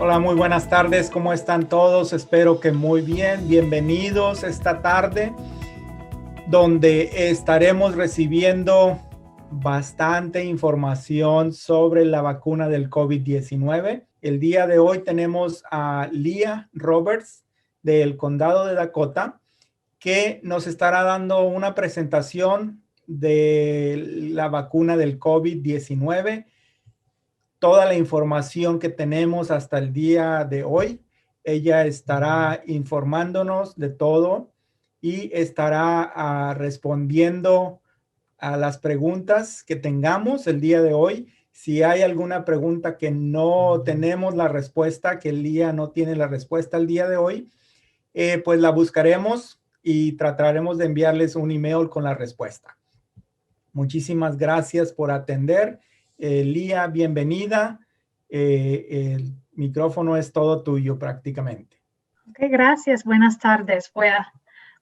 Hola, muy buenas tardes. ¿Cómo están todos? Espero que muy bien. Bienvenidos esta tarde, donde estaremos recibiendo bastante información sobre la vacuna del COVID-19. El día de hoy tenemos a Leah Roberts del Condado de Dakota, que nos estará dando una presentación de la vacuna del COVID-19. Toda la información que tenemos hasta el día de hoy. Ella estará informándonos de todo y estará respondiendo a las preguntas que tengamos el día de hoy. Si hay alguna pregunta que no tenemos la respuesta, que Lía no tiene la respuesta el día de hoy, pues la buscaremos y trataremos de enviarles un email con la respuesta. Muchísimas gracias por atender. Lía, bienvenida. El micrófono es todo tuyo prácticamente. Ok, gracias. Buenas tardes. Voy a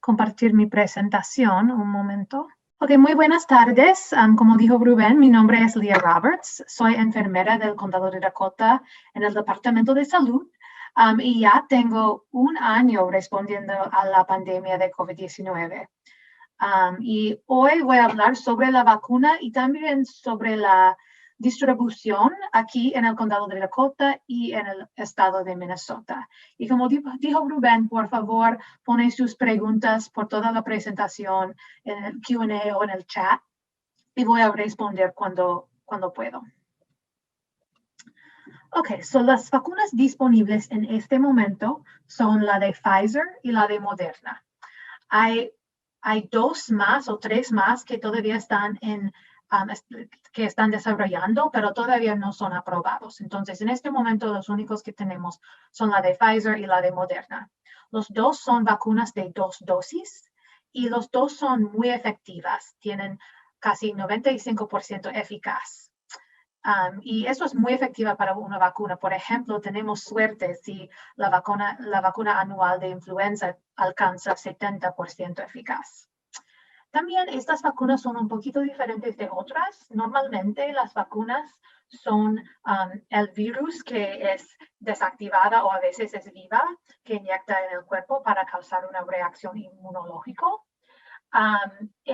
compartir mi presentación un momento. Ok, muy buenas tardes. Como dijo Rubén, mi nombre es Leah Roberts. Soy enfermera del Condado de Dakota en el Departamento de Salud y ya tengo un año respondiendo a la pandemia de COVID-19. Y hoy voy a hablar sobre la vacuna y también sobre la distribución aquí en el Condado de Dakota y en el estado de Minnesota. Y como dijo Rubén, por favor, pone sus preguntas por toda la presentación en el Q&A o en el chat y voy a responder cuando puedo. Ok, so las vacunas disponibles en este momento son la de Pfizer y la de Moderna. Hay dos más o tres más que todavía están que están desarrollando, pero todavía no son aprobados. Entonces, en este momento, los únicos que tenemos son la de Pfizer y la de Moderna. Los dos son vacunas de 2 dosis y los dos son muy efectivas. Tienen casi 95% eficaz. Y eso es muy efectiva para una vacuna. Por ejemplo, tenemos suerte si la vacuna anual de influenza alcanza 70% eficaz. También estas vacunas son un poquito diferentes de otras. Normalmente las vacunas son el virus que es desactivada o a veces es viva, que inyecta en el cuerpo para causar una reacción inmunológica.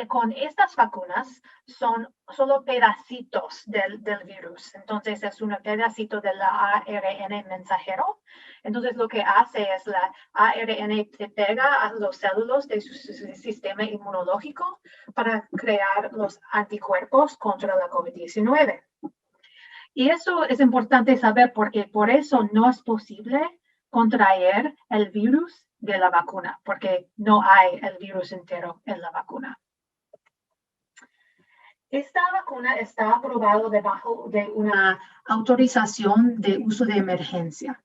Con estas vacunas son solo pedacitos del virus. Entonces es un pedacito del ARN mensajero. Entonces lo que hace es la ARN se pega a los células de su sistema inmunológico para crear los anticuerpos contra la COVID-19. Y eso es importante saber porque por eso no es posible contraer el virus de la vacuna, porque no hay el virus entero en la vacuna. Esta vacuna está aprobada debajo de una autorización de uso de emergencia.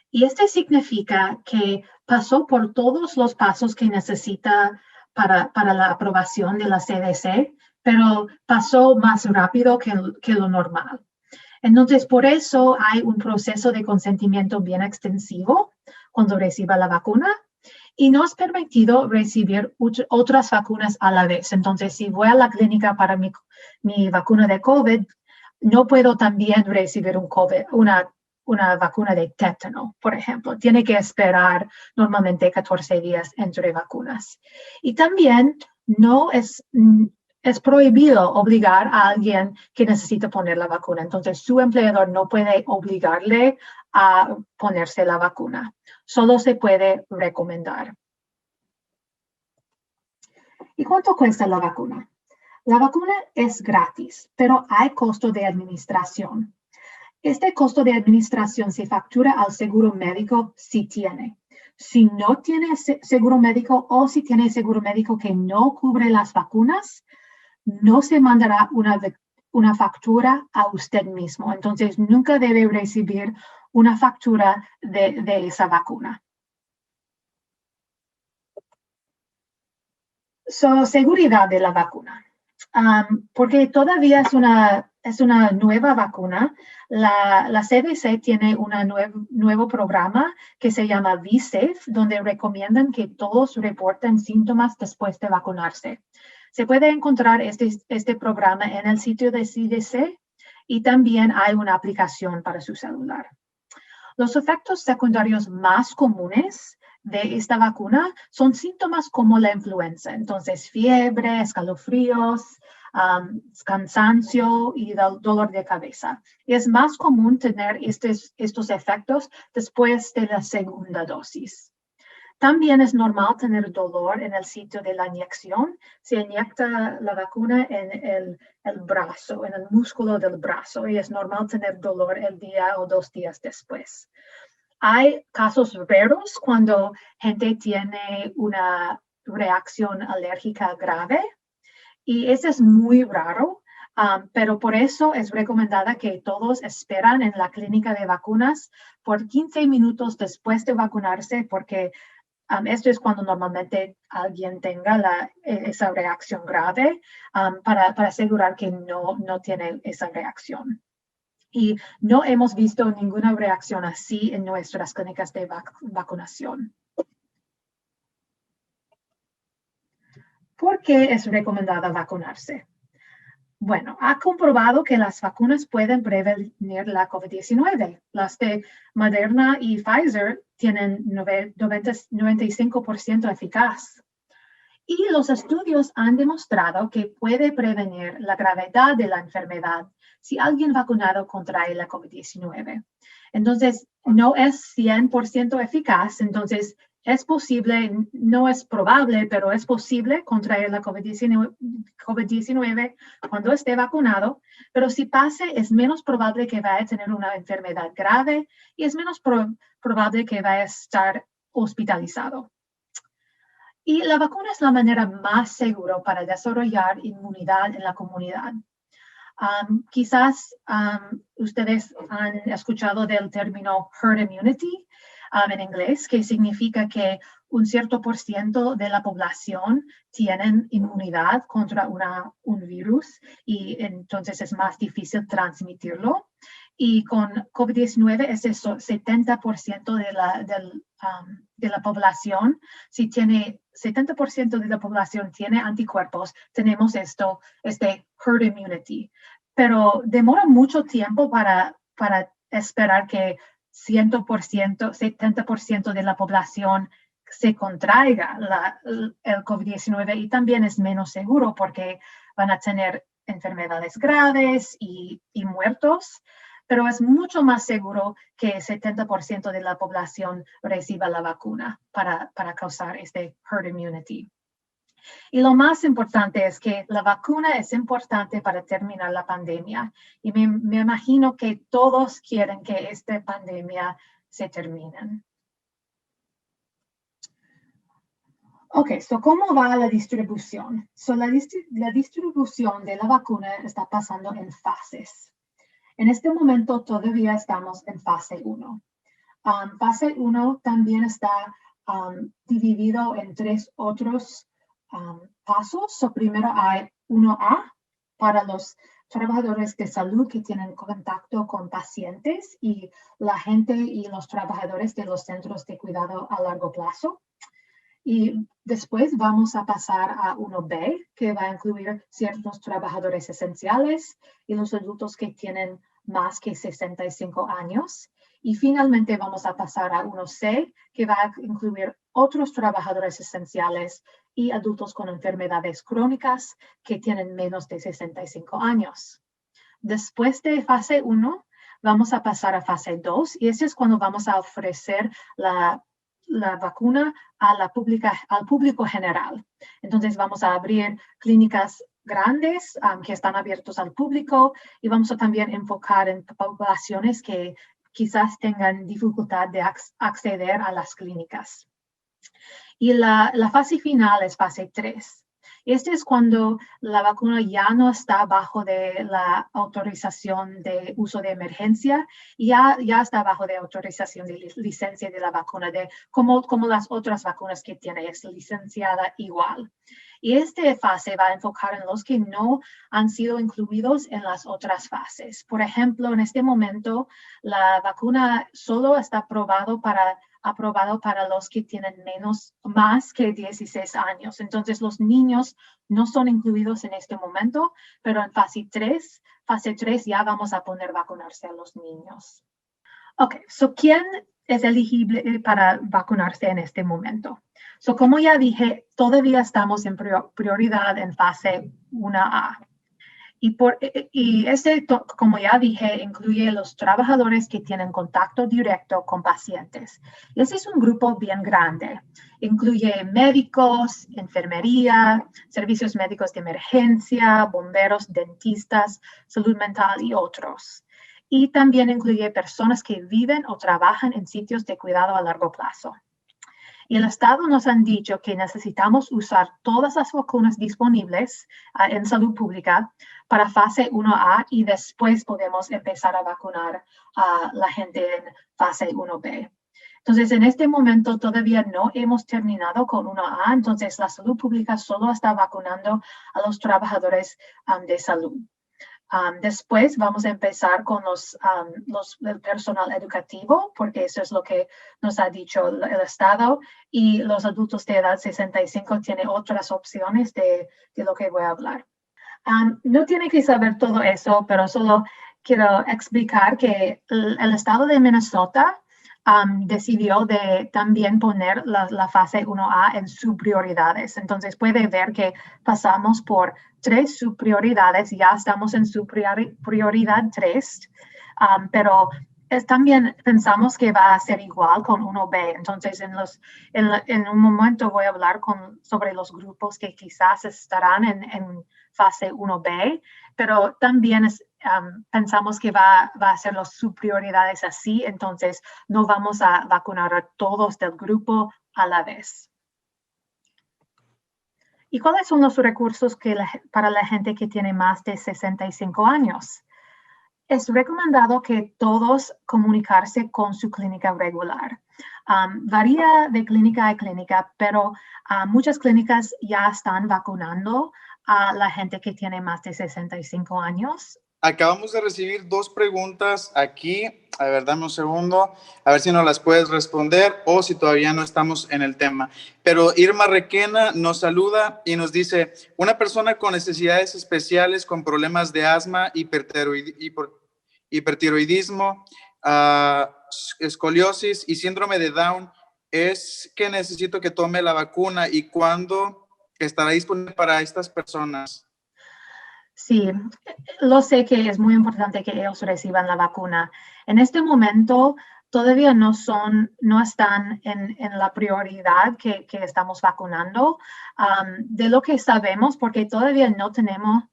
Y esto significa que pasó por todos los pasos que necesita para la aprobación de la CDC, pero pasó más rápido que lo normal. Entonces, por eso hay un proceso de consentimiento bien extensivo cuando reciba la vacuna y no es permitido recibir otras vacunas a la vez. Entonces, si voy a la clínica para mi vacuna de COVID, no puedo también recibir una vacuna de tétano, por ejemplo. Tiene que esperar normalmente 14 días entre vacunas. Y también no es prohibido obligar a alguien que necesita poner la vacuna. Entonces, su empleador no puede obligarle a ponerse la vacuna. Solo se puede recomendar. ¿Y cuánto cuesta la vacuna? La vacuna es gratis, pero hay costo de administración. Este costo de administración se factura al seguro médico si tiene. Si no tiene seguro médico o si tiene seguro médico que no cubre las vacunas, no se mandará una factura a usted mismo. Entonces, nunca debe recibir una factura de esa vacuna. Seguridad de la vacuna. Porque todavía es una nueva vacuna, la CDC tiene un nuevo programa que se llama V-Safe, donde recomiendan que todos reporten síntomas después de vacunarse. Se puede encontrar este programa en el sitio de CDC y también hay una aplicación para su celular. Los efectos secundarios más comunes de esta vacuna son síntomas como la influenza, entonces fiebre, escalofríos, cansancio y dolor de cabeza. Es más común tener estos efectos después de la segunda dosis. También es normal tener dolor en el sitio de la inyección. Se inyecta la vacuna en el brazo, en el músculo del brazo, y es normal tener dolor el día o 2 días después. Hay casos raros cuando gente tiene una reacción alérgica grave, y eso es muy raro, pero por eso es recomendada que todos esperan en la clínica de vacunas por 15 minutos después de vacunarse, porque esto es cuando normalmente alguien tenga esa reacción grave, para asegurar que no tiene esa reacción. Y no hemos visto ninguna reacción así en nuestras clínicas de vacunación. ¿Por qué es recomendada vacunarse? Bueno, ha comprobado que las vacunas pueden prevenir la COVID-19. Las de Moderna y Pfizer tienen 95% eficaz. Y los estudios han demostrado que puede prevenir la gravedad de la enfermedad si alguien vacunado contrae la COVID-19. Entonces, no es 100% eficaz, entonces es posible, no es probable, pero es posible contraer la COVID-19 cuando esté vacunado, pero si pase, es menos probable que vaya a tener una enfermedad grave y es menos probable que vaya a estar hospitalizado. Y la vacuna es la manera más segura para desarrollar inmunidad en la comunidad. Quizás ustedes han escuchado del término herd immunity en inglés, que significa que un cierto por ciento de la población tienen inmunidad contra un virus y entonces es más difícil transmitirlo. Y con COVID-19 es eso, 70% de la población, si tiene 70% de la población tiene anticuerpos, tenemos este herd immunity. Pero demora mucho tiempo para esperar que 100%, 70% de la población se contraiga el COVID-19 y también es menos seguro porque van a tener enfermedades graves y muertos, pero es mucho más seguro que 70% de la población reciba la vacuna para causar este herd immunity. Y lo más importante es que la vacuna es importante para terminar la pandemia. Y me imagino que todos quieren que esta pandemia se termine. Ok, ¿cómo va la distribución? La distribución de la vacuna está pasando en fases. En este momento todavía estamos en fase 1. Fase 1 también está dividido en 3 otros pasos. Primero hay 1A para los trabajadores de salud que tienen contacto con pacientes y la gente y los trabajadores de los centros de cuidado a largo plazo. Y después vamos a pasar a 1B, que va a incluir ciertos trabajadores esenciales y los adultos que tienen más que 65 años. Y finalmente vamos a pasar a 1C, que va a incluir otros trabajadores esenciales y adultos con enfermedades crónicas que tienen menos de 65 años. Después de fase 1, vamos a pasar a fase 2 y ese es cuando vamos a ofrecer la vacuna al público general. Entonces vamos a abrir clínicas grandes que están abiertos al público y vamos a también enfocar en poblaciones que quizás tengan dificultad de acceder a las clínicas. Y la fase final es fase 3. Este es cuando la vacuna ya no está bajo de la autorización de uso de emergencia, ya está bajo de autorización de licencia de la vacuna, como las otras vacunas que tiene, es licenciada igual. Y esta fase va a enfocar en los que no han sido incluidos en las otras fases. Por ejemplo, en este momento, la vacuna solo está aprobado para los que tienen más que 16 años. Entonces, los niños no son incluidos en este momento, pero en fase 3 ya vamos a poner vacunarse a los niños. Ok, so ¿quién es elegible para vacunarse en este momento? So, como ya dije, todavía estamos en prioridad en fase 1A. Como ya dije, incluye los trabajadores que tienen contacto directo con pacientes. Ese es un grupo bien grande. Incluye médicos, enfermería, servicios médicos de emergencia, bomberos, dentistas, salud mental y otros. Y también incluye personas que viven o trabajan en sitios de cuidado a largo plazo. Y el Estado nos han dicho que necesitamos usar todas las vacunas disponibles en salud pública para fase 1A y después podemos empezar a vacunar a la gente en fase 1B. Entonces, en este momento todavía no hemos terminado con 1A, entonces la salud pública solo está vacunando a los trabajadores de salud. Después vamos a empezar con el personal educativo, porque eso es lo que nos ha dicho el Estado, y los adultos de edad 65 tienen otras opciones de lo que voy a hablar. No tiene que saber todo eso, pero solo quiero explicar que el Estado de Minnesota decidió de también poner la fase 1A en sus prioridades. Entonces puede ver que pasamos por 3 subprioridades, ya estamos en su prioridad 3, pero también pensamos que va a ser igual con 1B. Entonces en un momento voy a hablar sobre los grupos que quizás estarán en fase 1B, pero también pensamos que va a ser las subprioridades así, entonces no vamos a vacunar a todos del grupo a la vez. ¿Y cuáles son los recursos para la gente que tiene más de 65 años? Es recomendado que todos comunicarse con su clínica regular. Varía de clínica a clínica, pero muchas clínicas ya están vacunando a la gente que tiene más de 65 años. Acabamos de recibir 2 preguntas aquí. A ver, dame un segundo, a ver si nos las puedes responder o si todavía no estamos en el tema. Pero Irma Requena nos saluda y nos dice, una persona con necesidades especiales, con problemas de asma, hipertiroidismo, escoliosis y síndrome de Down, ¿es que necesito que tome la vacuna y cuándo estará disponible para estas personas? Sí, lo sé que es muy importante que ellos reciban la vacuna. En este momento todavía no están en la prioridad que estamos vacunando. De lo que sabemos, porque todavía no tenemos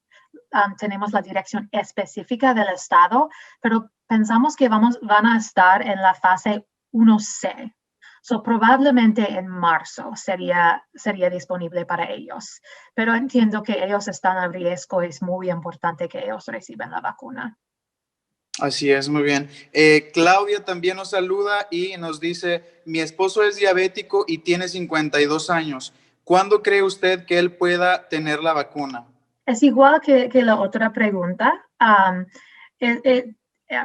la dirección específica del Estado, pero pensamos que van a estar en la fase 1C. So, probablemente en marzo sería disponible para ellos. Pero entiendo que ellos están a riesgo. Es muy importante que ellos reciban la vacuna. Así es, muy bien. Claudia también nos saluda y nos dice, mi esposo es diabético y tiene 52 años. ¿Cuándo cree usted que él pueda tener la vacuna? Es igual que la otra pregunta.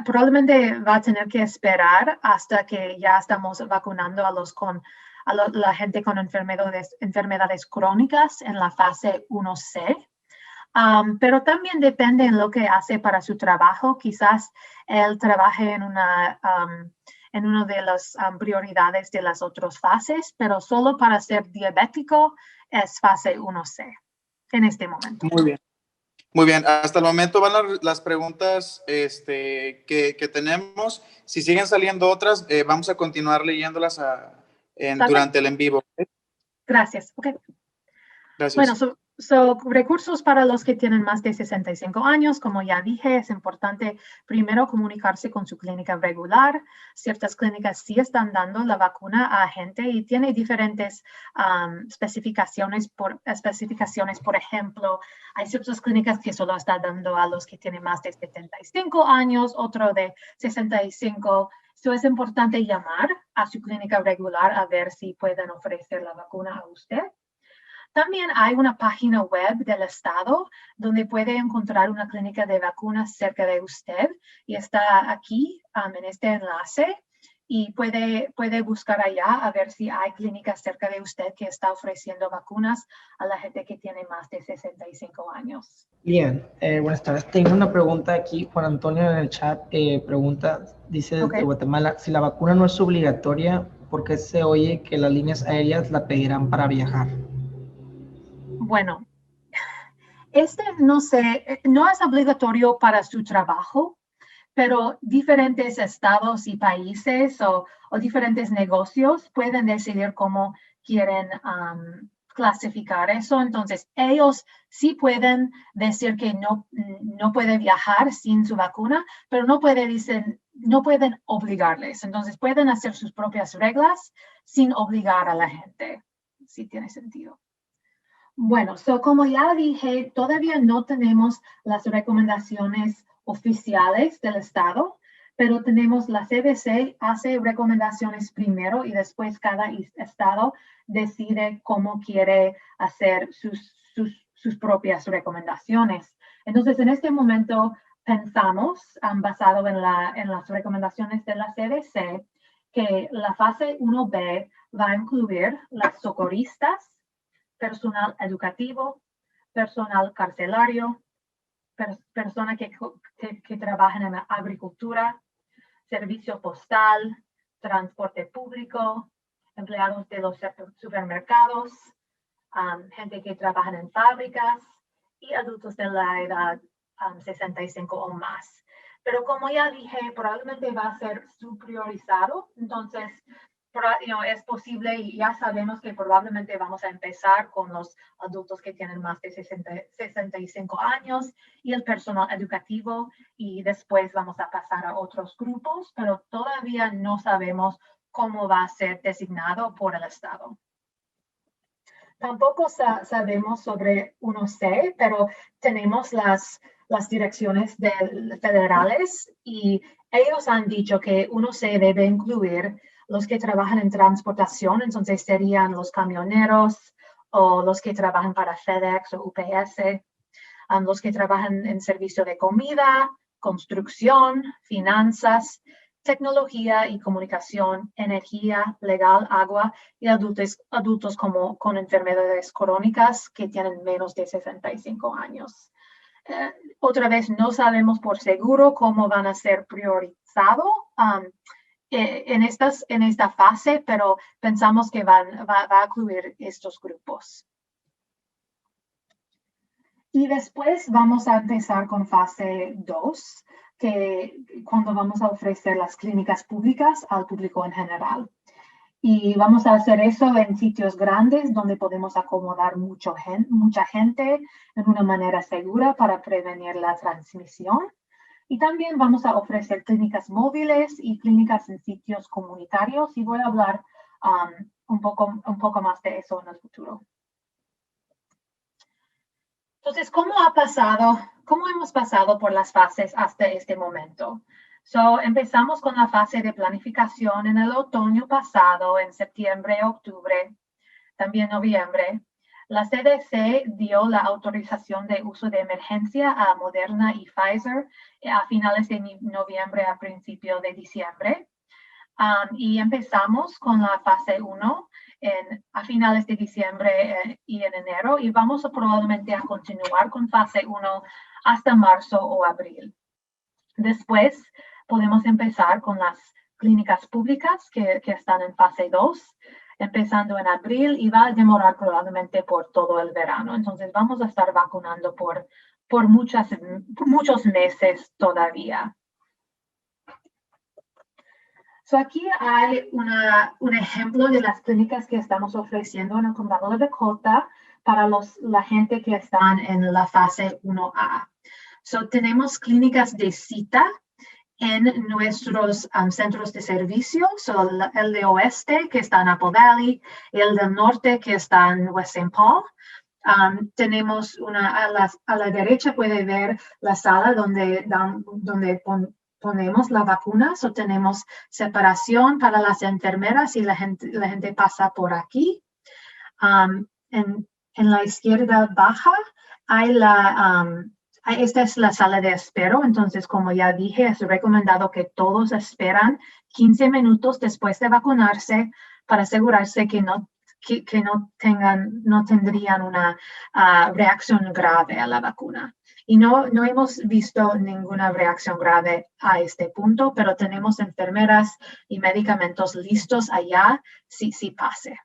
Probablemente va a tener que esperar hasta que ya estamos vacunando a la gente con enfermedades crónicas en la fase 1C. Pero también depende en lo que hace para su trabajo. Quizás él trabaje en una de las prioridades de las otras fases, pero solo para ser diabético es fase 1C en este momento. Muy bien. Muy bien, hasta el momento van las preguntas que tenemos. Si siguen saliendo otras, vamos a continuar leyéndolas durante el en vivo. Gracias. Okay. Gracias. Bueno, recursos para los que tienen más de 65 años, como ya dije, es importante primero comunicarse con su clínica regular. Ciertas clínicas sí están dando la vacuna a gente y tiene diferentes especificaciones. Por ejemplo, hay ciertas clínicas que solo están dando a los que tienen más de 75 años, otro de 65. So, es importante llamar a su clínica regular a ver si pueden ofrecer la vacuna a usted. También hay una página web del Estado donde puede encontrar una clínica de vacunas cerca de usted y está aquí en este enlace. y puede buscar allá a ver si hay clínicas cerca de usted que está ofreciendo vacunas a la gente que tiene más de 65 años. Bien, buenas tardes. Tengo una pregunta aquí. Juan Antonio en el chat pregunta, dice desde Guatemala, si la vacuna no es obligatoria, ¿por qué se oye que las líneas aéreas la pedirán para viajar? Bueno, no es obligatorio para su trabajo, pero diferentes estados y países o diferentes negocios pueden decidir cómo quieren clasificar eso. Entonces, ellos sí pueden decir que no puede viajar sin su vacuna, pero no pueden obligarles. Entonces, pueden hacer sus propias reglas sin obligar a la gente, si tiene sentido. Bueno, como ya dije, todavía no tenemos las recomendaciones oficiales del estado, pero tenemos la CDC hace recomendaciones primero y después cada estado decide cómo quiere hacer sus propias recomendaciones. Entonces, en este momento pensamos, basado en las recomendaciones de la CDC, que la fase 1B va a incluir las socorristas, personal educativo, personal carcelario, personas que trabajan en la agricultura, servicio postal, transporte público, empleados de los supermercados, gente que trabaja en fábricas y adultos de la edad 65 o más. Pero como ya dije, probablemente va a ser subpriorizado, entonces es posible y ya sabemos que probablemente vamos a empezar con los adultos que tienen más de 65 años y el personal educativo y después vamos a pasar a otros grupos, pero todavía no sabemos cómo va a ser designado por el estado. Tampoco sabemos sobre 1C, pero tenemos las direcciones federales y ellos han dicho que 1C debe incluir los que trabajan en transportación, entonces serían los camioneros o los que trabajan para FedEx o UPS, los que trabajan en servicio de comida, construcción, finanzas, tecnología y comunicación, energía, legal, agua y adultos con enfermedades crónicas que tienen menos de 65 años. Otra vez, no sabemos por seguro cómo van a ser priorizados en esta fase, pero pensamos que va a incluir estos grupos. Y después vamos a empezar con fase 2, cuando vamos a ofrecer las clínicas públicas al público en general. Y vamos a hacer eso en sitios grandes donde podemos acomodar mucha gente en una manera segura para prevenir la transmisión. Y también vamos a ofrecer clínicas móviles y clínicas en sitios comunitarios y voy a hablar un poco más de eso en el futuro. Entonces, ¿cómo hemos pasado por las fases hasta este momento? Empezamos con la fase de planificación en el otoño pasado, en septiembre, octubre, también noviembre. La CDC dio la autorización de uso de emergencia a Moderna y Pfizer a finales de noviembre a principios de diciembre. Y empezamos con la fase 1 a finales de diciembre y en enero. Y vamos probablemente a continuar con fase 1 hasta marzo o abril. Después podemos empezar con las clínicas públicas que están en fase 2. Empezando en abril y va a demorar probablemente por todo el verano. Entonces vamos a estar vacunando por muchos meses todavía. Aquí hay un ejemplo de las clínicas que estamos ofreciendo en el condado de Dakota para la gente que están en la fase 1A. Tenemos clínicas de cita en nuestros centros de servicio, el de oeste que está en Apple Valley, el del norte que está en West St. Paul. Tenemos a la derecha puede ver la sala donde ponemos la vacuna. Tenemos separación para las enfermeras y la gente pasa por aquí. En la izquierda baja hay Esta es la sala de espera, entonces como ya dije, es recomendado que todos esperan 15 minutos después de vacunarse para asegurarse que no tendrían una reacción grave a la vacuna. Y no hemos visto ninguna reacción grave a este punto, pero tenemos enfermeras y medicamentos listos allá si pase.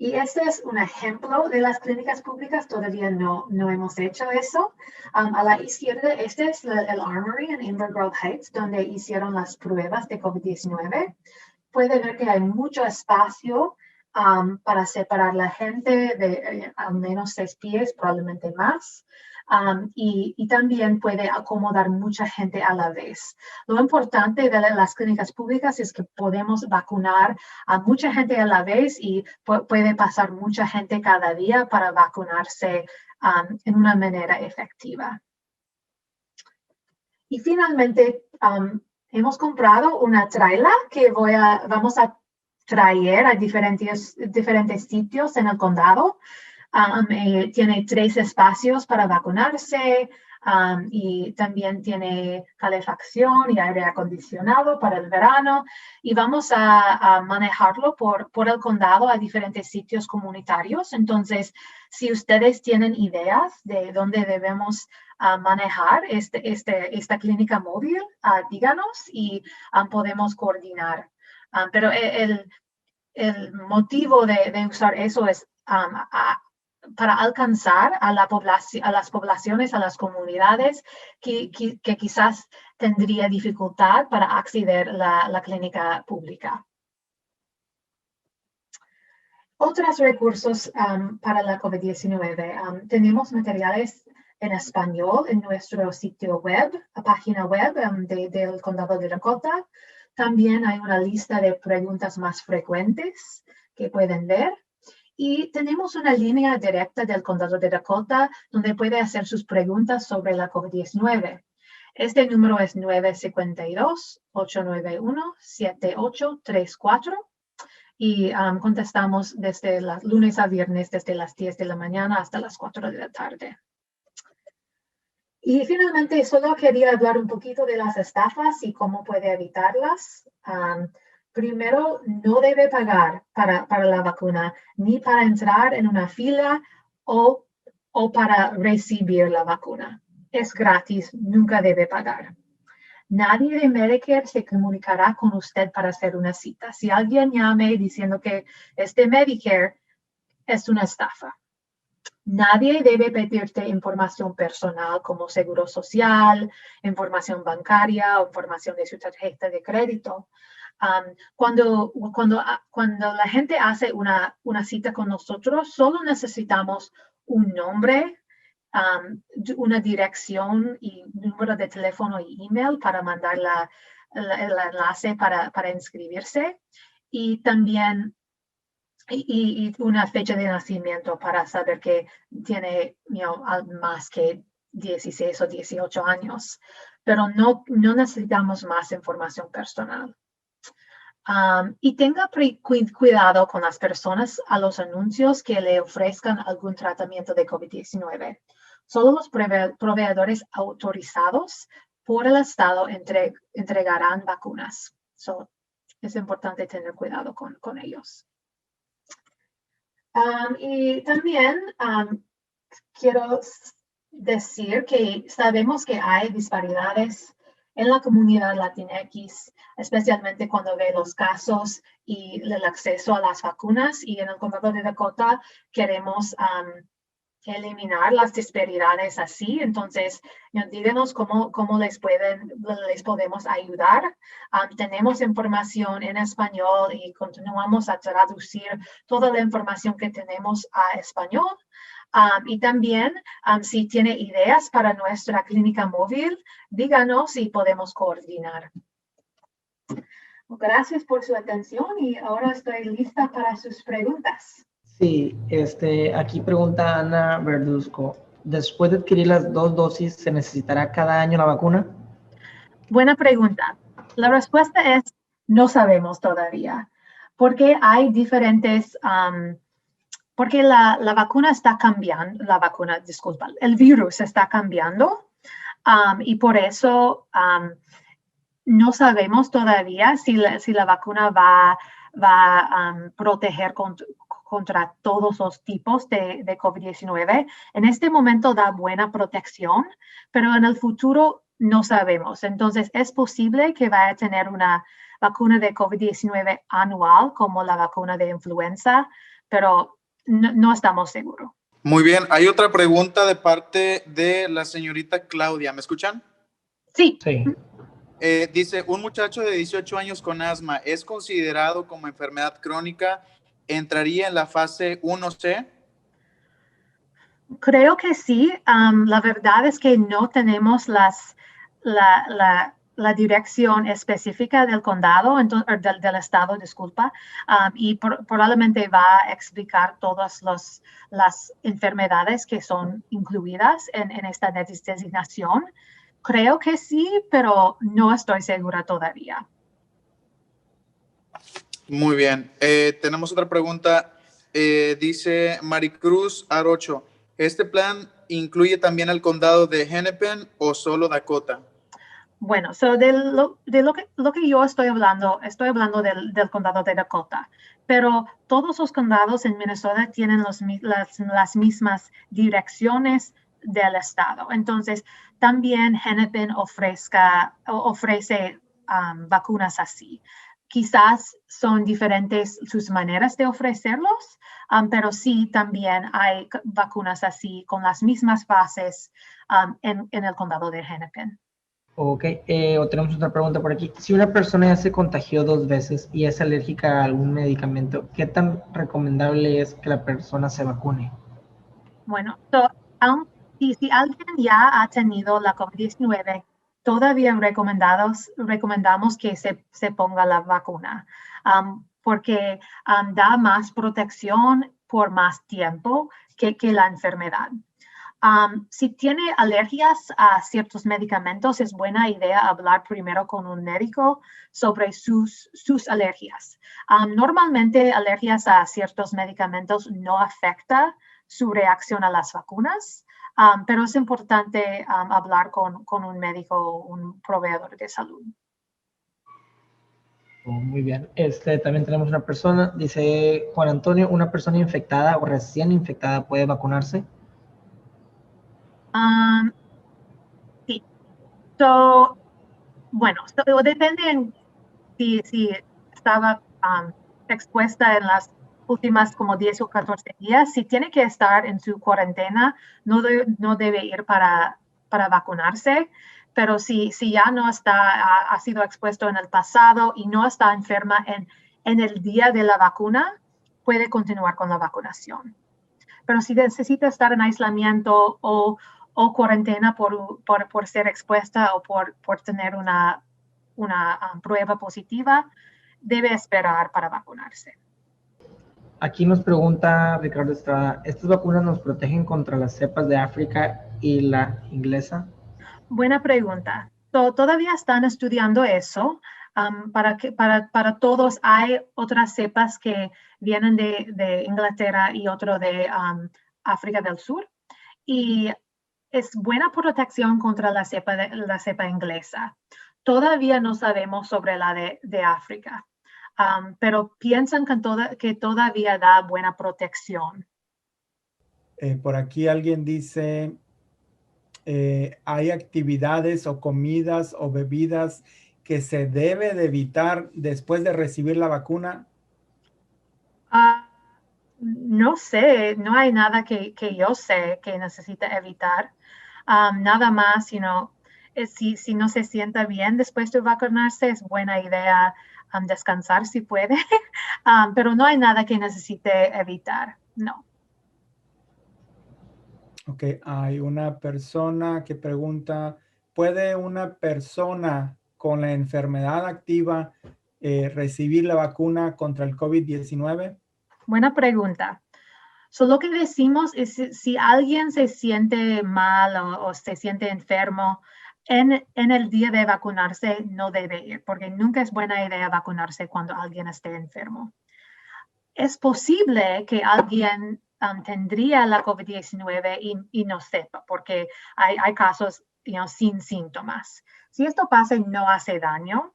Y este es un ejemplo de las clínicas públicas. Todavía no hemos hecho eso. A la izquierda, este es el Armory en Invergrove Heights, donde hicieron las pruebas de COVID-19. Puede ver que hay mucho espacio para separar la gente de al menos 6 pies, probablemente más. Y también puede acomodar mucha gente a la vez. Lo importante de las clínicas públicas es que podemos vacunar a mucha gente a la vez y puede pasar mucha gente cada día para vacunarse en una manera efectiva. Y finalmente, hemos comprado una traila que vamos a traer a diferentes sitios en el condado. Tiene 3 espacios para vacunarse y también tiene calefacción y aire acondicionado para el verano. Y vamos a manejarlo por el condado a diferentes sitios comunitarios. Entonces, si ustedes tienen ideas de dónde debemos manejar esta clínica móvil, díganos y podemos coordinar. Pero el motivo de usar eso es para alcanzar a las poblaciones, a las comunidades que quizás tendría dificultad para acceder a la clínica pública. Otros recursos para la COVID-19. Tenemos materiales en español en nuestro sitio web, página web del Condado de Dakota. También hay una lista de preguntas más frecuentes que pueden ver. Y tenemos una línea directa del Condado de Dakota donde puede hacer sus preguntas sobre la COVID-19. Este número es 952-891-7834 y contestamos desde los lunes a viernes desde las 10 de la mañana hasta las 4 de la tarde. Y finalmente, solo quería hablar un poquito de las estafas y cómo puede evitarlas. Primero, no debe pagar para la vacuna, ni para entrar en una fila o para recibir la vacuna. Es gratis, nunca debe pagar. Nadie de Medicare se comunicará con usted para hacer una cita. Si alguien llame diciendo que es de Medicare, es una estafa. Nadie debe pedirte información personal como seguro social, información bancaria o información de su tarjeta de crédito. Cuando la gente hace una cita con nosotros, solo necesitamos un nombre, una dirección y número de teléfono y email para mandar el enlace para inscribirse y también y una fecha de nacimiento para saber que tiene más que 16 o 18 años, pero no necesitamos más información personal. Y tenga cuidado con las personas a los anuncios que le ofrezcan algún tratamiento de COVID-19. Solo los proveedores autorizados por el Estado entregarán vacunas. Es importante tener cuidado con ellos. Y también quiero decir que sabemos que hay disparidades en la comunidad latinx, especialmente cuando ve los casos y el acceso a las vacunas. Y en el Condado de Dakota queremos eliminar las disparidades así. Entonces, díganos cómo les podemos ayudar. Tenemos información en español y continuamos a traducir toda la información que tenemos a español. Y también, si tiene ideas para nuestra clínica móvil, díganos y podemos coordinar. Gracias por su atención y ahora estoy lista para sus preguntas. Sí, aquí pregunta Ana Verduzco. ¿Después de adquirir las 2 dosis, se necesitará cada año la vacuna? Buena pregunta. La respuesta es no sabemos todavía, porque hay diferentes porque la vacuna está cambiando, el virus está cambiando y por eso no sabemos todavía si la vacuna va a proteger contra todos los tipos de COVID-19. En este momento da buena protección, pero en el futuro no sabemos. Entonces, es posible que vaya a tener una vacuna de COVID-19 anual como la vacuna de influenza, pero no estamos seguros. Muy bien, hay otra pregunta de parte de la señorita Claudia. ¿Me escuchan? Sí. Sí. Dice, un muchacho de 18 años con asma es considerado como enfermedad crónica, ¿entraría en la fase 1C? Creo que sí. La verdad es que no tenemos la dirección específica del condado, del estado, disculpa, y probablemente va a explicar todas las enfermedades que son incluidas en esta designación. Creo que sí, pero no estoy segura todavía. Muy bien. Tenemos otra pregunta. Dice Maricruz Arocho, ¿este plan incluye también el condado de Hennepin o solo Dakota? Bueno, de lo que yo estoy hablando del condado de Dakota, pero todos los condados en Minnesota tienen las mismas direcciones del estado. Entonces, también Hennepin ofrece vacunas así. Quizás son diferentes sus maneras de ofrecerlos, pero sí también hay vacunas así con las mismas fases en el condado de Hennepin. Ok, o tenemos otra pregunta por aquí. Si una persona ya se contagió 2 veces y es alérgica a algún medicamento, ¿qué tan recomendable es que la persona se vacune? Bueno, si alguien ya ha tenido la COVID-19, todavía recomendamos que se ponga la vacuna porque da más protección por más tiempo que la enfermedad. Si tiene alergias a ciertos medicamentos, es buena idea hablar primero con un médico sobre sus alergias. Normalmente, alergias a ciertos medicamentos no afecta su reacción a las vacunas, pero es importante hablar con un médico o un proveedor de salud. Oh, muy bien. También tenemos una persona, dice Juan Antonio, ¿una persona infectada o recién infectada puede vacunarse? Sí. Bueno, depende si estaba expuesta en las últimas como 10 o 14 días. Si tiene que estar en su cuarentena, no debe ir para vacunarse. Pero si ya no ha sido expuesto en el pasado y no está enferma en el día de la vacuna, puede continuar con la vacunación. Pero si necesita estar en aislamiento o cuarentena por ser expuesta o por tener una prueba positiva, debe esperar para vacunarse. Aquí nos pregunta Ricardo Estrada, ¿estas vacunas nos protegen contra las cepas de África y la inglesa? Buena pregunta. Todavía están estudiando eso. Para todos hay otras cepas que vienen de Inglaterra y otro de África del Sur. Y es buena protección contra la cepa inglesa. Todavía no sabemos sobre la de África, pero piensan que todavía da buena protección. Por aquí alguien dice, ¿hay actividades o comidas o bebidas que se debe de evitar después de recibir la vacuna? No sé, no hay nada que yo sé que necesita evitar. Nada más, si no se sienta bien después de vacunarse, es buena idea descansar si puede, pero no hay nada que necesite evitar, no. Ok, hay una persona que pregunta, ¿puede una persona con la enfermedad activa recibir la vacuna contra el COVID-19? Buena pregunta. Lo que decimos es si alguien se siente mal o se siente enfermo en el día de vacunarse, no debe ir, porque nunca es buena idea vacunarse cuando alguien esté enfermo. Es posible que alguien tendría la COVID-19 y no sepa, porque hay casos sin síntomas. Si esto pasa y no hace daño,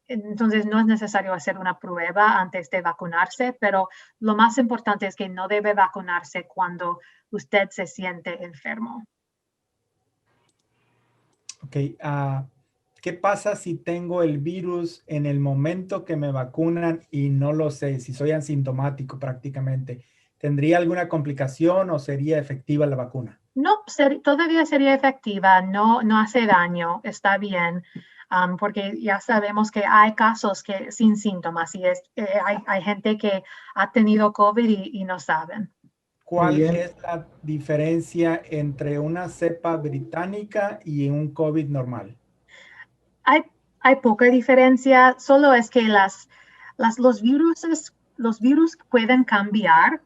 entonces no es necesario hacer una prueba antes de vacunarse, pero lo más importante es que no debe vacunarse cuando usted se siente enfermo. Ok, ¿qué pasa si tengo el virus en el momento que me vacunan y no lo sé, si soy asintomático prácticamente? ¿Tendría alguna complicación o sería efectiva la vacuna? No, todavía sería efectiva, no hace daño, está bien, porque ya sabemos que hay casos que sin síntomas y hay gente que ha tenido COVID y no saben. ¿Cuál es la diferencia entre una cepa británica y un COVID normal? Hay poca diferencia, solo es que los virus pueden cambiar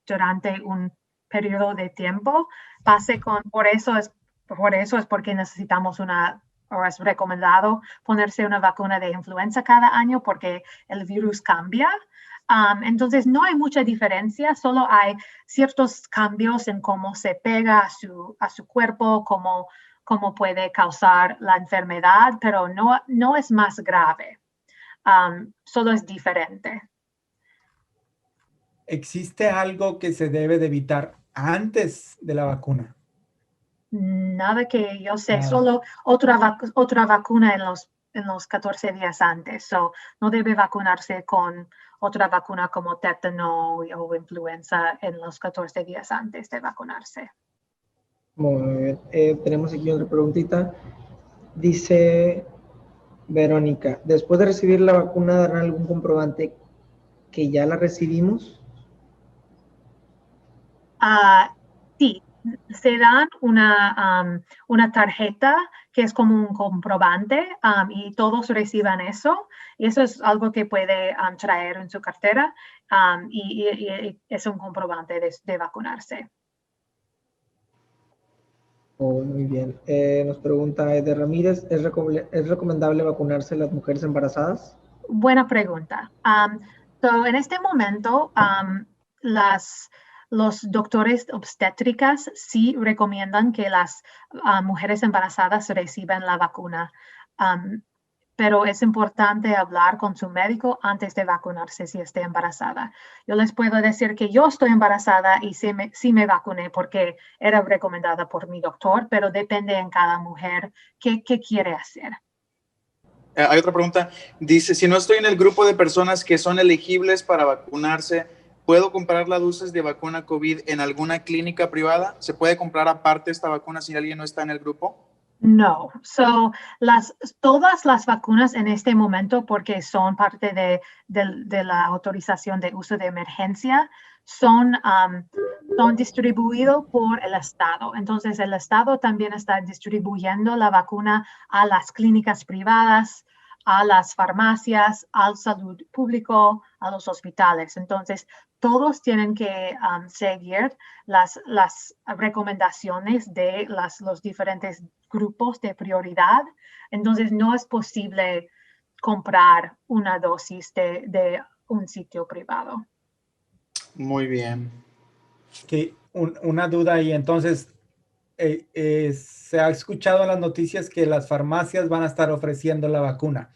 durante un periodo de tiempo. Por eso es porque necesitamos o es recomendado ponerse una vacuna de influenza cada año porque el virus cambia. Entonces, no hay mucha diferencia, solo hay ciertos cambios en cómo se pega a su cuerpo, cómo puede causar la enfermedad, pero no es más grave, solo es diferente. ¿Existe algo que se debe de evitar antes de la vacuna? Nada que yo sé, Nada. solo otra vacuna en los 14 días antes. No debe vacunarse con otra vacuna como tétano o influenza en los 14 días antes de vacunarse. Muy bien. Tenemos aquí otra preguntita. Dice Verónica, ¿después de recibir la vacuna darán algún comprobante que ya la recibimos? Sí, se dan una tarjeta que es como un comprobante y todos reciban eso. Y eso es algo que puede traer en su cartera y es un comprobante de vacunarse. Oh, muy bien. Nos pregunta Eder Ramírez, ¿es recomendable vacunarse a las mujeres embarazadas? Buena pregunta. En este momento, los doctores obstétricas sí recomiendan que las mujeres embarazadas reciban la vacuna, pero es importante hablar con su médico antes de vacunarse si esté embarazada. Yo les puedo decir que yo estoy embarazada y sí me vacuné porque era recomendada por mi doctor, pero depende en cada mujer qué quiere hacer. Hay otra pregunta. Dice, si no estoy en el grupo de personas que son elegibles para vacunarse, ¿puedo comprar las dosis de vacuna COVID en alguna clínica privada? ¿Se puede comprar aparte esta vacuna si alguien no está en el grupo? No. Todas las vacunas en este momento, porque son parte de la autorización de uso de emergencia, son distribuidos por el Estado. Entonces, el Estado también está distribuyendo la vacuna a las clínicas privadas, a las farmacias, al salud público, a los hospitales. Entonces, todos tienen que seguir las recomendaciones de los diferentes grupos de prioridad. Entonces, no es posible comprar una dosis de un sitio privado. Muy bien. Que una duda ahí, entonces, se ha escuchado en las noticias que las farmacias van a estar ofreciendo la vacuna.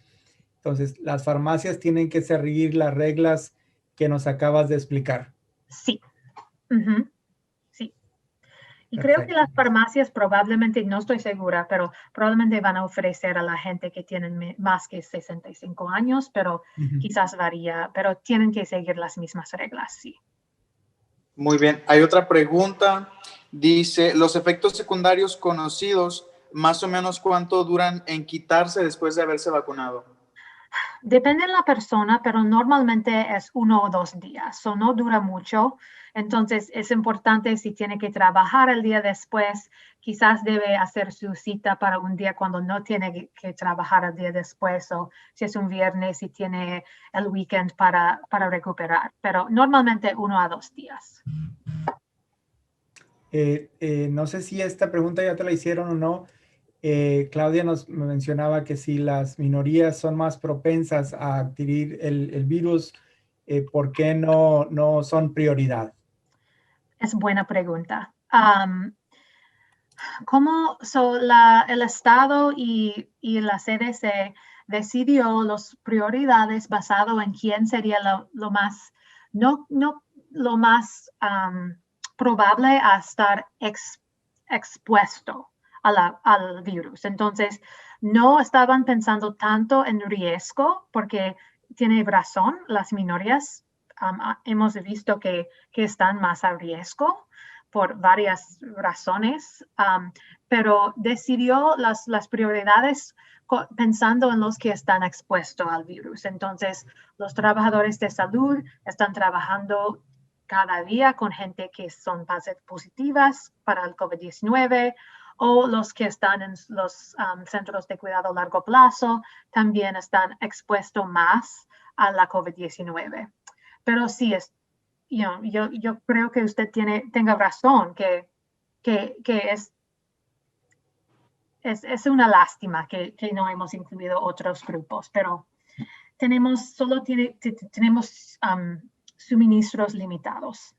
Entonces, las farmacias tienen que seguir las reglas que nos acabas de explicar. Sí. Sí. Y Perfecto. creo que las farmacias probablemente, no estoy segura, pero probablemente van a ofrecer a la gente que tienen más que 65 años, pero quizás varía, pero tienen que seguir las mismas reglas, sí. Muy bien. Hay otra pregunta. Dice, los efectos secundarios conocidos, más o menos cuánto duran en quitarse después de haberse vacunado. Depende de la persona, pero normalmente es 1 o 2 días, no dura mucho. Entonces es importante si tiene que trabajar el día después, quizás debe hacer su cita para un día cuando no tiene que trabajar el día después, o si es un viernes y tiene el weekend para recuperar, pero normalmente 1 a 2 días. No sé si esta pregunta ya te la hicieron o no. Claudia nos mencionaba que si las minorías son más propensas a adquirir el virus, ¿por qué no son prioridad? Es buena pregunta. El Estado y la CDC decidió las prioridades basado en quién sería lo más, no lo más probable a estar expuesto al virus. Entonces, no estaban pensando tanto en riesgo porque tiene razón, las minorías hemos visto que están más a riesgo por varias razones, pero decidió las prioridades pensando en los que están expuestos al virus. Entonces, los trabajadores de salud están trabajando cada día con gente que son positivas para el COVID-19 o los que están en los centros de cuidado a largo plazo también están expuestos más a la COVID-19. Pero sí, yo creo que usted tenga razón, que es una lástima que no hemos incluido otros grupos, pero tenemos suministros limitados.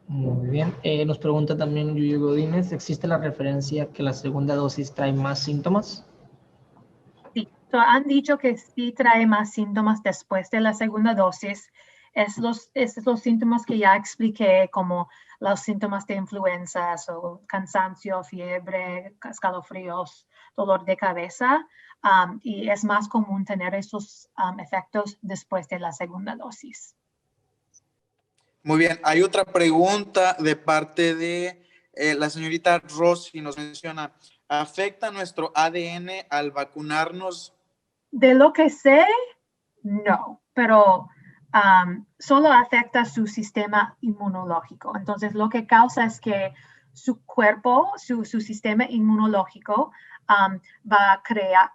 Muy bien. Nos pregunta también Yuyu Godínez, ¿existe la referencia que la segunda dosis trae más síntomas? Sí, han dicho que sí trae más síntomas después de la segunda dosis. Es los síntomas que ya expliqué, como los síntomas de influenza o cansancio, fiebre, escalofríos, dolor de cabeza. Y es más común tener esos efectos después de la segunda dosis. Muy bien, hay otra pregunta de parte de la señorita Rossi, nos menciona, ¿afecta nuestro ADN al vacunarnos? De lo que sé, no, pero solo afecta su sistema inmunológico. Entonces, lo que causa es que su cuerpo, su sistema inmunológico va a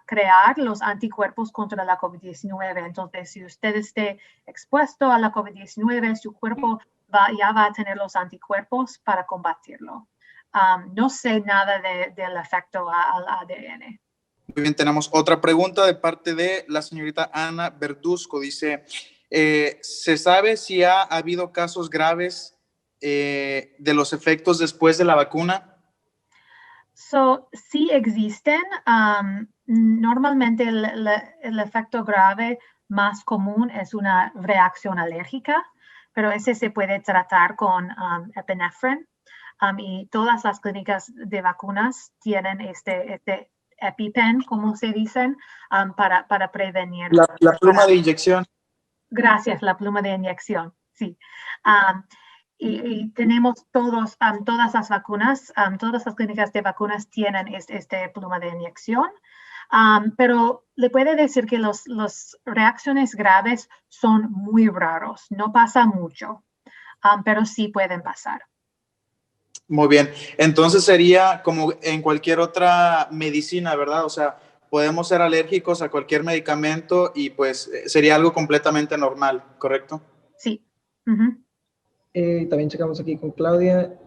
crear los anticuerpos contra la COVID-19. Entonces, si usted esté expuesto a la COVID-19, su cuerpo ya va a tener los anticuerpos para combatirlo. No sé nada del efecto al ADN. Muy bien, tenemos otra pregunta de parte de la señorita Ana Verduzco. Dice, ¿se sabe si ha habido casos graves de los efectos después de la vacuna? Sí existen. Normalmente el efecto grave más común es una reacción alérgica, pero ese se puede tratar con epinefrine. Y todas las clínicas de vacunas tienen este EpiPen, como se dicen, para prevenir. La pluma de inyección. Gracias, la pluma de inyección, sí. Y tenemos todas las vacunas, todas las clínicas de vacunas tienen este pluma de inyección, pero le puede decir que las reacciones graves son muy raros, no pasa mucho, pero sí pueden pasar. Muy bien, entonces sería como en cualquier otra medicina, ¿verdad? O sea, podemos ser alérgicos a cualquier medicamento y pues sería algo completamente normal, ¿correcto? Sí. También checamos aquí con Claudia.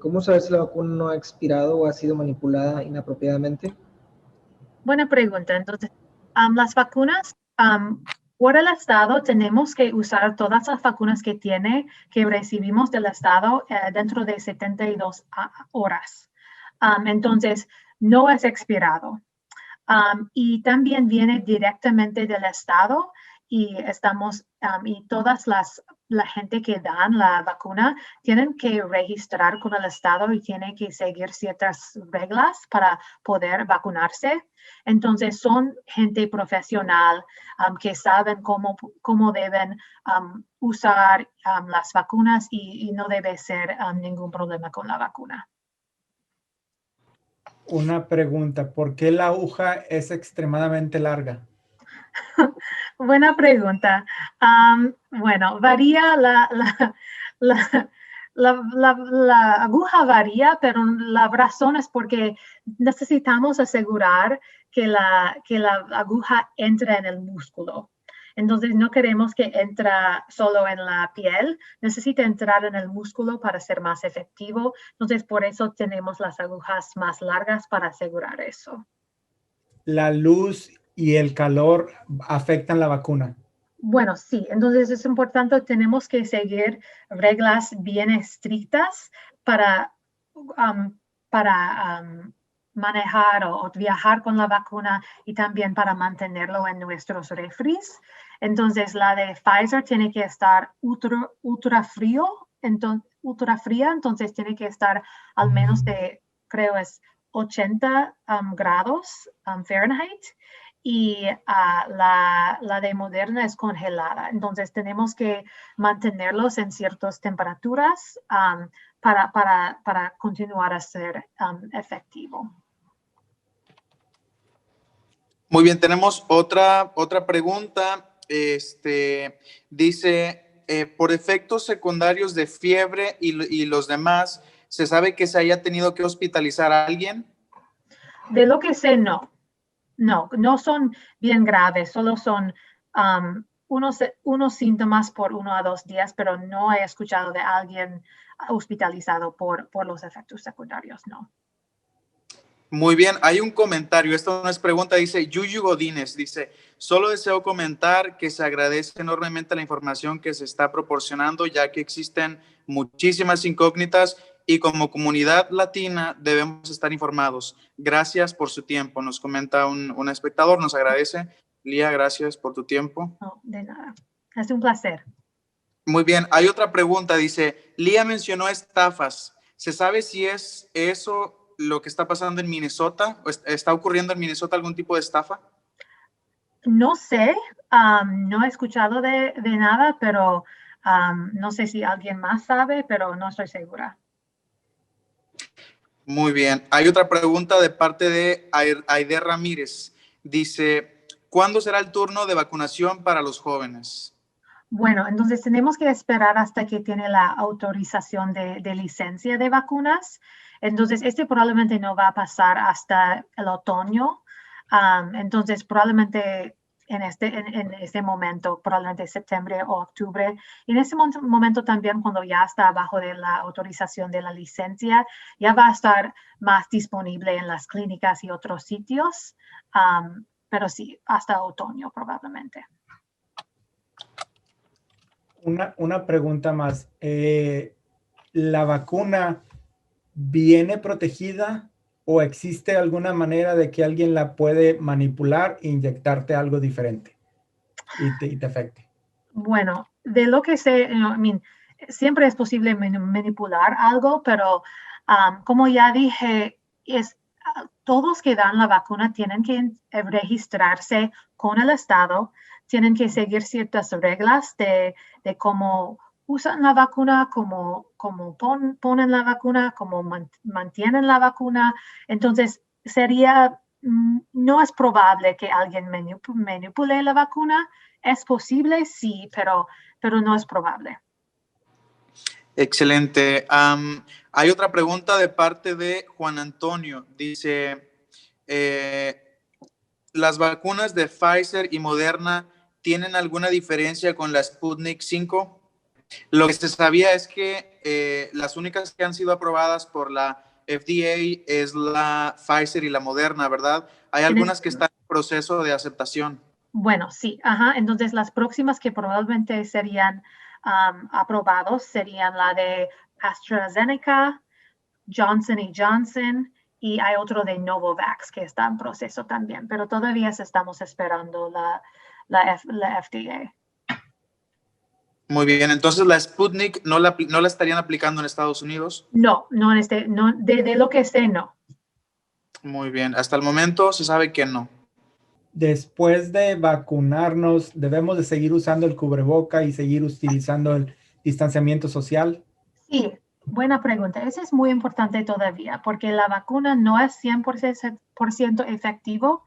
¿Cómo saber si la vacuna no ha expirado o ha sido manipulada inapropiadamente? Buena pregunta. Entonces, las vacunas, por el Estado, tenemos que usar todas las vacunas que recibimos del Estado dentro de 72 horas. Entonces, no es expirado. Y también viene directamente del Estado y y todas la gente que dan la vacuna tienen que registrar con el Estado y tienen que seguir ciertas reglas para poder vacunarse. Entonces, son gente profesional que saben cómo deben usar las vacunas y no debe ser ningún problema con la vacuna. Una pregunta, ¿por qué la aguja es extremadamente larga? Buena pregunta. Bueno, varía la aguja varía, pero la razón es porque necesitamos asegurar que la aguja entre en el músculo. Entonces, no queremos que entre solo en la piel, necesita entrar en el músculo para ser más efectivo. Entonces, por eso tenemos las agujas más largas para asegurar eso. ¿La luz y el calor afectan la vacuna? Bueno, sí, entonces es importante, tenemos que seguir reglas bien estrictas para, manejar o viajar con la vacuna y también para mantenerlo en nuestros refris. Entonces, la de Pfizer tiene que estar ultra fría, entonces tiene que estar al menos de, creo es 80 grados Fahrenheit. Y la de Moderna es congelada. Entonces tenemos que mantenerlos en ciertas temperaturas para continuar a ser efectivo. Muy bien, tenemos otra pregunta. Dice, por efectos secundarios de fiebre y los demás, ¿se sabe que se haya tenido que hospitalizar a alguien? De lo que sé, no. No son bien graves, solo son unos síntomas por 1 a 2 días, pero no he escuchado de alguien hospitalizado por los efectos secundarios, no. Muy bien, hay un comentario, esto no es pregunta, dice Yuyu Godínez, dice, solo deseo comentar que se agradece enormemente la información que se está proporcionando, ya que existen muchísimas incógnitas y como comunidad latina debemos estar informados. Gracias por su tiempo, nos comenta un espectador, nos agradece. Lía, gracias por tu tiempo. No, de nada. Es un placer. Muy bien, hay otra pregunta, dice, Lía mencionó estafas. ¿Se sabe si es eso lo que está pasando en Minnesota? ¿O está ocurriendo en Minnesota algún tipo de estafa? No sé, no he escuchado de nada, pero no sé si alguien más sabe, pero no estoy segura. Muy bien. Hay otra pregunta de parte de Aide Ramírez. Dice, ¿cuándo será el turno de vacunación para los jóvenes? Bueno, entonces tenemos que esperar hasta que tiene la autorización de licencia de vacunas. Entonces, este probablemente no va a pasar hasta el otoño. Entonces, probablemente en este momento, probablemente septiembre o octubre. Y en ese momento también, cuando ya está abajo de la autorización de la licencia, ya va a estar más disponible en las clínicas y otros sitios. Pero sí, hasta otoño probablemente. Una pregunta más. ¿La vacuna viene protegida o existe alguna manera de que alguien la puede manipular e inyectarte algo diferente y te afecte? Bueno, de lo que sé, siempre es posible manipular algo, pero como ya dije, todos que dan la vacuna tienen que registrarse con el Estado, tienen que seguir ciertas reglas de cómo usan la vacuna, cómo ponen la vacuna, cómo mantienen la vacuna. Entonces, no es probable que alguien manipule la vacuna. Es posible, sí, pero no es probable. Excelente. Hay otra pregunta de parte de Juan Antonio. Dice, ¿las vacunas de Pfizer y Moderna tienen alguna diferencia con la Sputnik 5? Lo que se sabía es que las únicas que han sido aprobadas por la FDA es la Pfizer y la Moderna, ¿verdad? Hay algunas que están en proceso de aceptación. Bueno, sí, ajá. Entonces, las próximas que probablemente serían aprobados serían la de AstraZeneca, Johnson Johnson, y hay otro de Novavax que está en proceso también, pero todavía estamos esperando la FDA. Muy bien, entonces la Sputnik no la estarían aplicando en Estados Unidos. No, de lo que sé, no. Muy bien, hasta el momento se sabe que no. Después de vacunarnos, ¿debemos de seguir usando el cubreboca y seguir utilizando el distanciamiento social? Sí, buena pregunta. Eso es muy importante todavía porque la vacuna no es 100% efectivo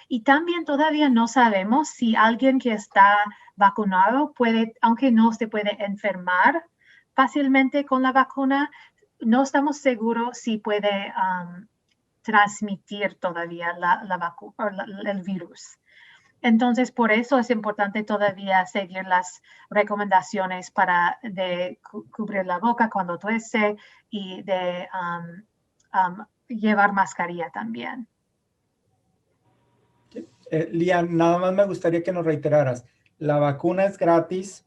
y también todavía no sabemos si alguien que está vacunado puede, aunque no se puede enfermar fácilmente con la vacuna, no estamos seguros si puede transmitir todavía el virus. Entonces, por eso es importante todavía seguir las recomendaciones de cubrir la boca cuando tuese y de llevar mascarilla también. Lía, nada más me gustaría que nos reiteraras. La vacuna es gratis.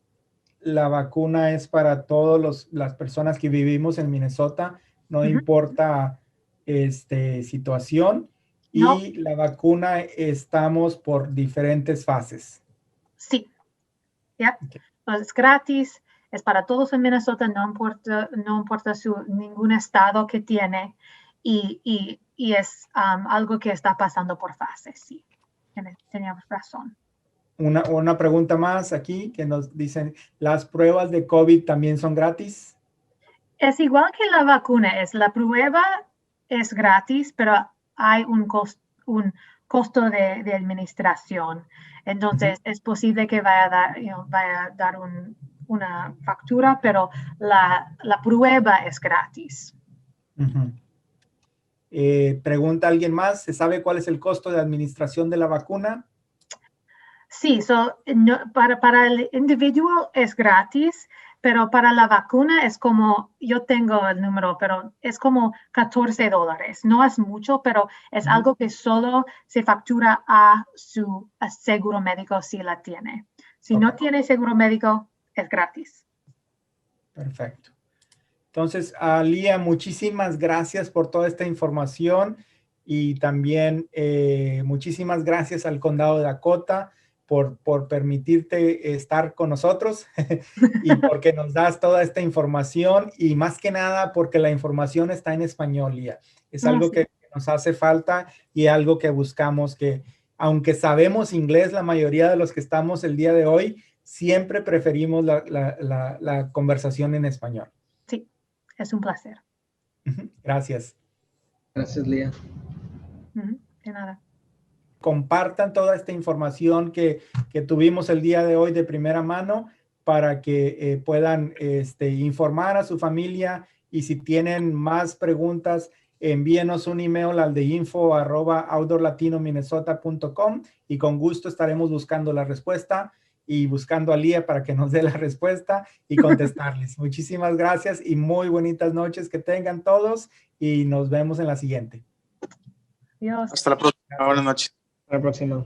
La vacuna es para todas las personas que vivimos en Minnesota, no importa situación. No, Y la vacuna estamos por diferentes fases. sí. Yeah. Es gratis, es para todos en Minnesota, no importa ningún estado que tiene. Y es algo que está pasando por fases, sí. Teníamos razón. Una pregunta más aquí que nos dicen, ¿las pruebas de COVID también son gratis? Es igual que la vacuna, la prueba es gratis, pero hay un costo de administración. Entonces, es posible que vaya a dar una factura, pero la prueba es gratis. Pregunta alguien más, ¿se sabe cuál es el costo de administración de la vacuna? Sí, para el individuo es gratis, pero para la vacuna es como, yo tengo el número, pero es como $14. No es mucho, pero es algo que solo se factura a su seguro médico si la tiene. Si no tiene seguro médico, es gratis. Perfecto. Entonces, Lía, muchísimas gracias por toda esta información y también muchísimas gracias al Condado de Dakota por permitirte estar con nosotros y porque nos das toda esta información y más que nada porque la información está en español, Lía. Es algo que nos hace falta y algo que buscamos, que aunque sabemos inglés, la mayoría de los que estamos el día de hoy, siempre preferimos la conversación en español. Sí, es un placer. Gracias. Gracias, Lía. De nada. Compartan toda esta información que tuvimos el día de hoy de primera mano para que puedan informar a su familia y si tienen más preguntas, envíenos un email al de info@outdoorlatinominnesota.com y con gusto estaremos buscando la respuesta y buscando a Lía para que nos dé la respuesta y contestarles. Muchísimas gracias y muy bonitas noches que tengan todos y nos vemos en la siguiente. Adiós. Hasta la próxima. Buenas noches. Hasta la próxima.